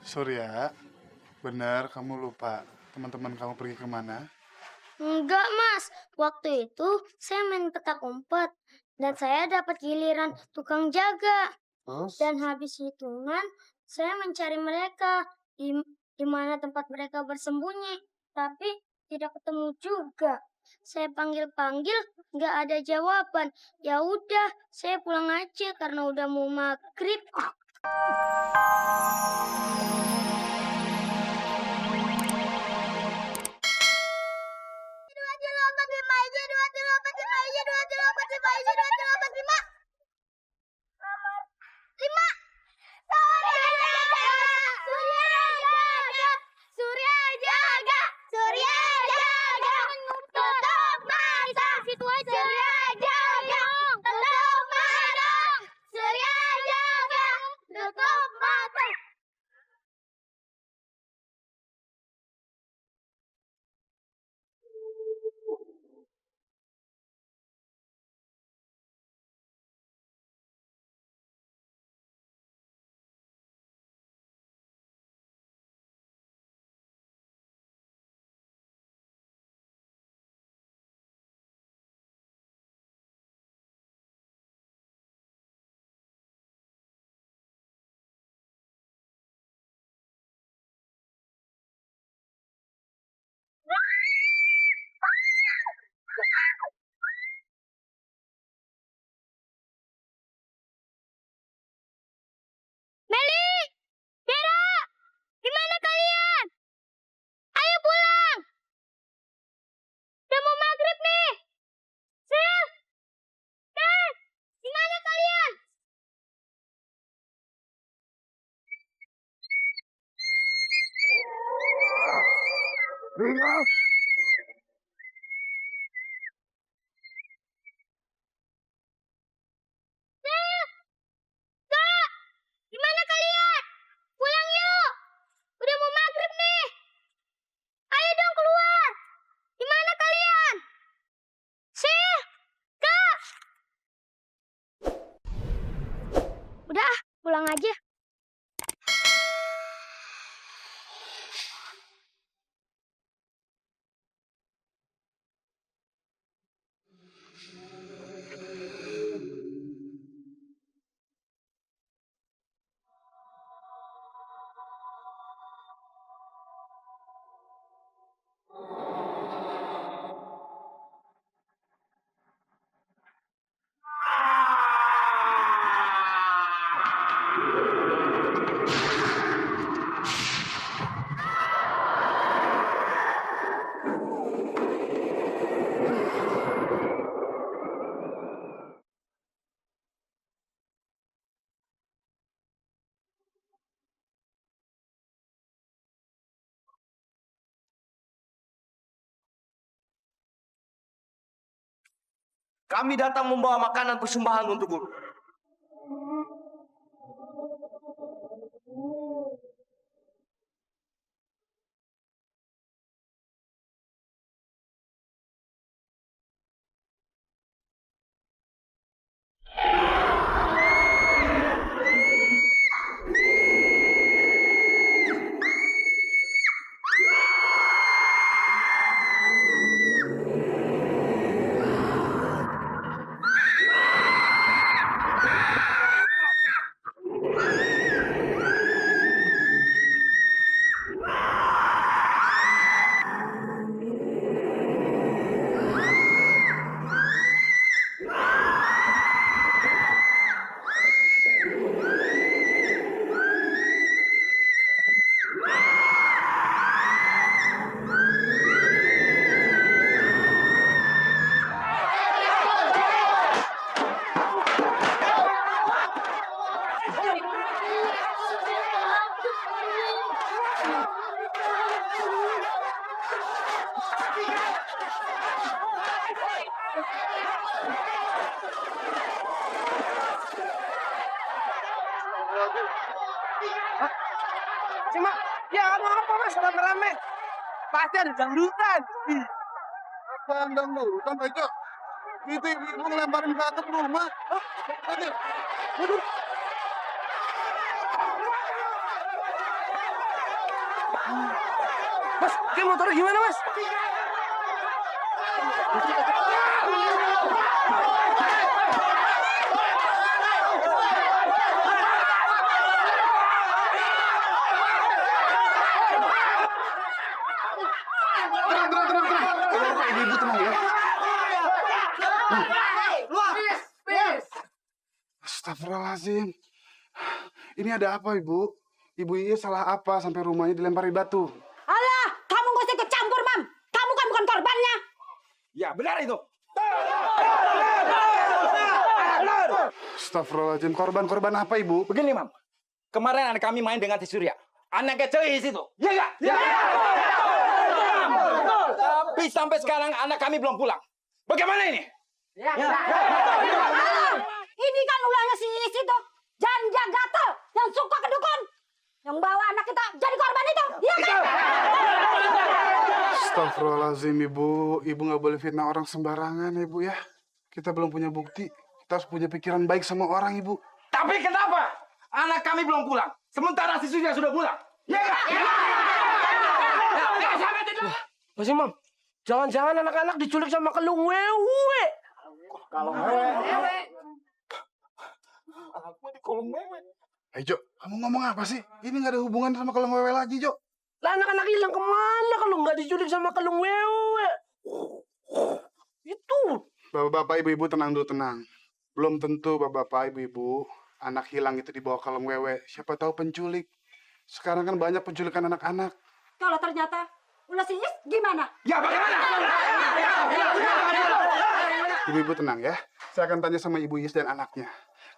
Surya, benar kamu lupa teman-teman kamu pergi kemana? Enggak, Mas. Waktu itu saya main petak umpet dan saya dapat giliran tukang jaga. Terus? Dan habis hitungan, saya mencari mereka di mana tempat mereka bersembunyi, tapi tidak ketemu juga. Saya panggil-panggil, nggak ada jawaban. Ya udah, saya pulang aja karena udah mau maghrib. Meli, Vera, di mana kalian? Ayo pulang. Udah mau maghrib nih. Sil, Tes, di mana kalian? Ringo! Sil, Kak, di mana kalian? Pulang yuk. Udah mau maghrib nih. Ayo dong keluar. Di mana kalian? Sil, Kak. Udah, pulang aja. Kami datang membawa makanan persembahan untukmu. Cuma, ya apa mas, rame-rame. Pasti ada dangdutan. Apa dangdutan, Eko? Itu ibu ngelemparin batu ke rumah. Aduh. Mas, kayak motornya gimana, Mas? Tenang, Pak. Ibu tenang ya. Astagfirullahaladzim. Ini ada apa, Ibu? Ibu Iya salah apa sampai rumahnya dilempari batu? Alah, kamu gak usah ikut campur, Mam. Kamu kan bukan korbannya. Ya, benar itu. Astagfirullahaladzim. Korban apa, Ibu? Begini, Mam. Kemarin anak kami main dengan si Surya. Anak kecil itu. Iya nggak? Ya. Tapi sampai sekarang anak kami belum pulang. Bagaimana ini? Alah, ini kan ulahnya si Is itu. Janda gatel yang suka ke dukun. Yang bawa anak kita jadi korban itu. Iya kan? Astagfirullahaladzim, Ibu. Ibu nggak boleh fitnah orang sembarangan, Ibu ya. Kita belum punya bukti. Kita harus punya pikiran baik sama orang, Ibu. Tapi kenapa anak kami belum pulang? Sementara si Surya sudah pulang. Iya nggak? Mas Imam, jangan-jangan anak-anak diculik sama kelung wewe. Hei, Jo, kamu ngomong apa sih? Ini nggak ada hubungan sama kalau wewe lagi, Jo. Lah anak-anak hilang kemana kalau nggak diculik sama kelung wewe? Itu. Bapak-bapak, ibu-ibu tenang dulu, tenang. Belum tentu bapak-bapak, ibu-ibu, anak hilang itu dibawa ke kolong wewe. Siapa tahu penculik. Sekarang kan banyak penculikan anak-anak. Kalau ternyata ulah si Is gimana? Ya bagaimana? Ibu-ibu tenang ya. Saya akan tanya sama Ibu Is dan anaknya.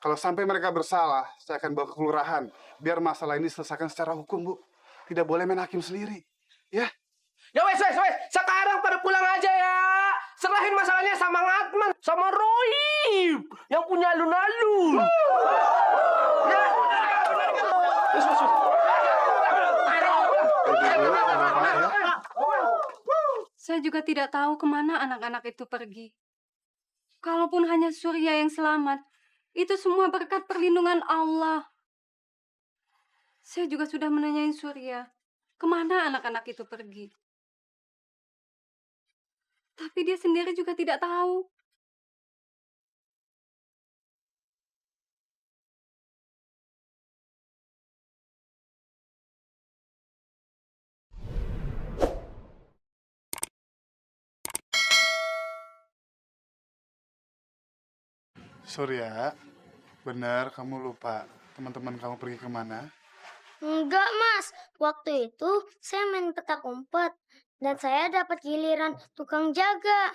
Kalau sampai mereka bersalah, saya akan bawa ke kelurahan. Biar masalah ini diselesaikan secara hukum, Bu. Tidak boleh main hakim sendiri. Ya? Ya wes. Sekarang pada pulang aja ya. Serahin masalahnya sama Ngatman, sama Roy yang punya alun-alun. Ya. Ibu, bapak ya. Saya juga tidak tahu kemana anak-anak itu pergi. Kalaupun hanya Surya yang selamat, itu semua berkat perlindungan Allah. Saya juga sudah menanyai Surya, kemana anak-anak itu pergi. Tapi dia sendiri juga tidak tahu. Surya, benar kamu lupa teman-teman kamu pergi kemana? Enggak, Mas. Waktu itu saya main petak umpet. Dan saya dapat giliran tukang jaga.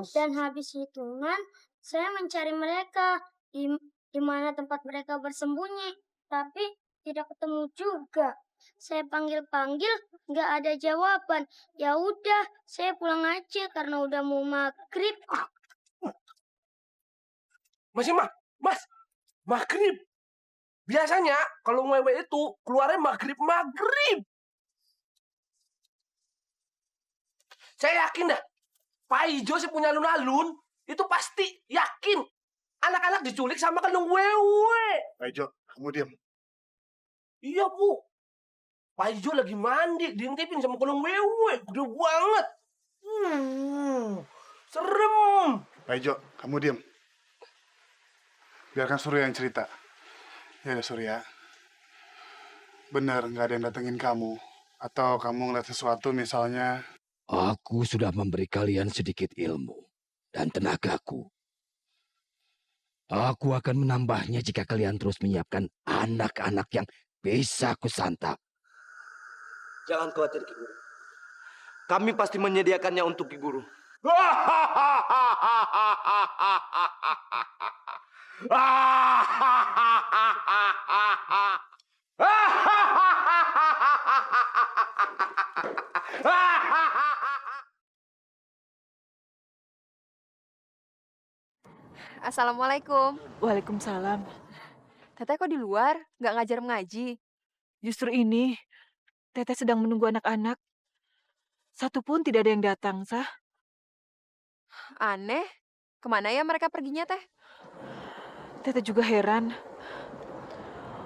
Dan habis hitungan, saya mencari mereka. Di mana tempat mereka bersembunyi. Tapi tidak ketemu juga. Saya panggil-panggil, nggak ada jawaban. Ya udah, saya pulang aja karena udah mau maghrib. Mas, maghrib. Biasanya kalau wewe itu keluarnya maghrib. Saya yakin dah, Pak Ijo sih punya alun-alun, itu pasti yakin anak-anak diculik sama kelung wewe. Ayo, Jo, kamu diam. Iya, Bu. Pak Ijo lagi mandi, diintipin sama kelung wewe. Gede banget. Serem. Ayo, Jo, kamu diam. Biarkan Surya yang cerita. Ya udah, Surya. Benar nggak ada yang datengin kamu. Atau kamu ngeliat sesuatu misalnya. Aku sudah memberi kalian sedikit ilmu dan tenagaku. Aku akan menambahnya jika kalian terus menyiapkan anak-anak yang bisa kusantap. Jangan khawatir, Ki Guru. Kami pasti menyediakannya untuk Ki Guru. Assalamualaikum. Waalaikumsalam. Teteh kok di luar? Nggak ngajar mengaji? Justru ini, Teteh sedang menunggu anak-anak. Satu pun tidak ada yang datang, Sah. Aneh. Kemana ya mereka perginya, Teh? Teteh juga heran.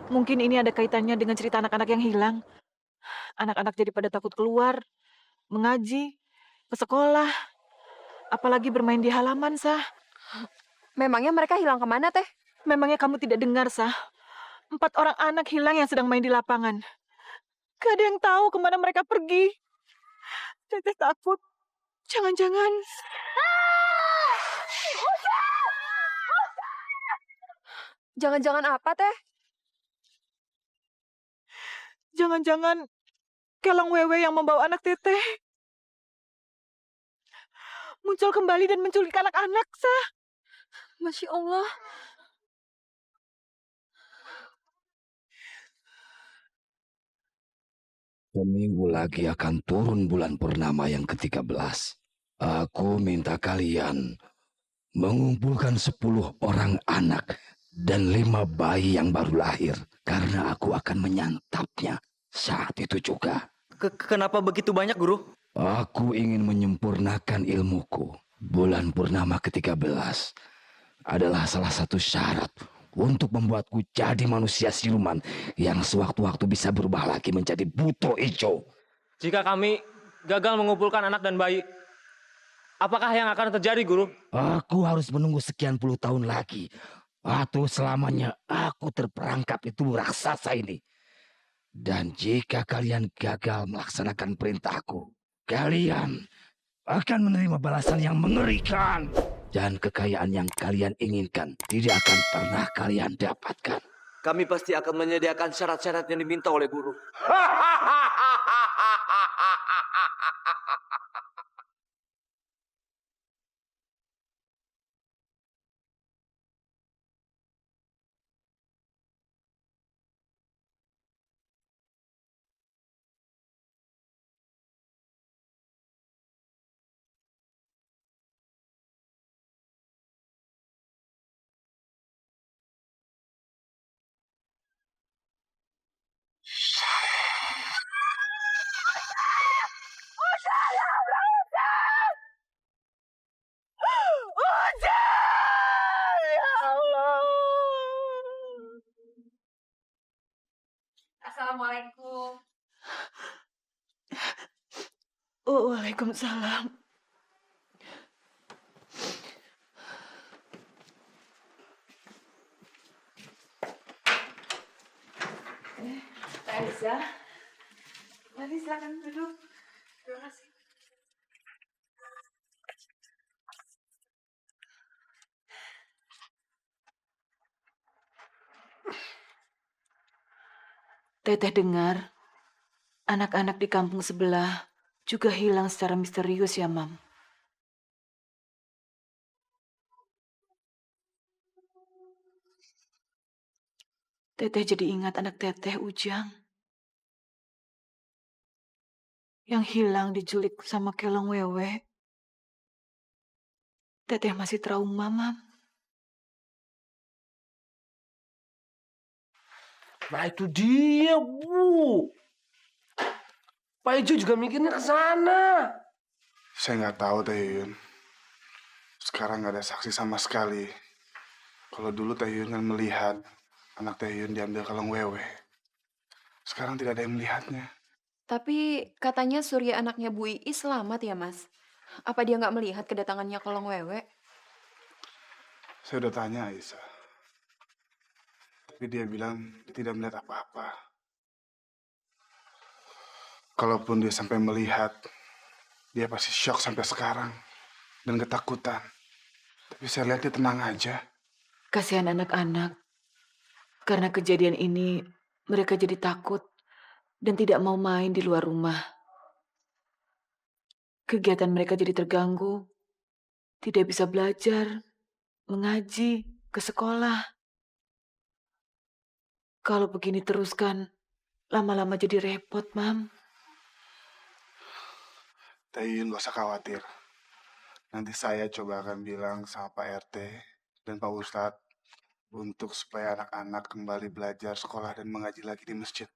Mungkin ini ada kaitannya dengan cerita anak-anak yang hilang. Anak-anak jadi pada takut keluar, mengaji, ke sekolah, apalagi bermain di halaman, Sah. Memangnya mereka hilang kemana, Teh? Memangnya kamu tidak dengar, Sah? 4 orang anak hilang yang sedang main di lapangan. Gak ada yang tahu kemana mereka pergi. Teteh takut. Jangan-jangan. Jangan-jangan apa, Teh? Jangan-jangan kelong wewe yang membawa anak Teteh muncul kembali dan menculik anak-anak, Sah. Masya Allah. Seminggu lagi akan turun bulan purnama yang ke-13. Aku minta kalian mengumpulkan 10 orang anak dan 5 bayi yang baru lahir. Karena aku akan menyantapnya saat itu juga. Kenapa begitu banyak, Guru? Aku ingin menyempurnakan ilmuku. Bulan purnama ke-13 adalah salah satu syarat untuk membuatku jadi manusia siluman yang sewaktu-waktu bisa berubah lagi menjadi buto hijau. Jika kami gagal mengumpulkan anak dan bayi, apakah yang akan terjadi, Guru? Aku harus menunggu sekian puluh tahun lagi. Atau selamanya aku terperangkap di tubuh raksasa ini. Dan jika kalian gagal melaksanakan perintahku, kalian akan menerima balasan yang mengerikan. Dan kekayaan yang kalian inginkan tidak akan pernah kalian dapatkan. Kami pasti akan menyediakan syarat-syarat yang diminta oleh Guru. Assalamualaikum. Waalaikumsalam. Teh Aisyah. Mari silakan duduk. Terima kasih. Teteh dengar, anak-anak di kampung sebelah juga hilang secara misterius ya, Mam. Teteh jadi ingat anak Teteh, Ujang. Yang hilang diculik sama kelong wewe. Teteh masih trauma, Mam. Nah itu dia, Bu. Pak Ijo juga mikirnya ke sana. Saya nggak tahu, Teh Yuyun. Sekarang nggak ada saksi sama sekali. Kalau dulu Teh Yuyun kan melihat anak Teh Yuyun diambil kalung wewe. Sekarang tidak ada yang melihatnya. Tapi katanya Surya anaknya Bu Iis selamat ya, Mas? Apa dia nggak melihat kedatangannya kolong wewe? Saya udah tanya Aisyah. Tapi dia bilang dia tidak melihat apa-apa. Kalaupun dia sampai melihat, dia pasti shock sampai sekarang. Dan ketakutan. Tapi saya lihat dia tenang aja. Kasihan anak-anak. Karena kejadian ini, mereka jadi takut dan tidak mau main di luar rumah. Kegiatan mereka jadi terganggu. Tidak bisa belajar, mengaji, ke sekolah. Kalau begini terus kan, lama-lama jadi repot, Mam. Teh Yuyun gak usah khawatir. Nanti saya coba akan bilang sama Pak RT dan Pak Ustadz untuk supaya anak-anak kembali belajar sekolah dan mengaji lagi di masjid.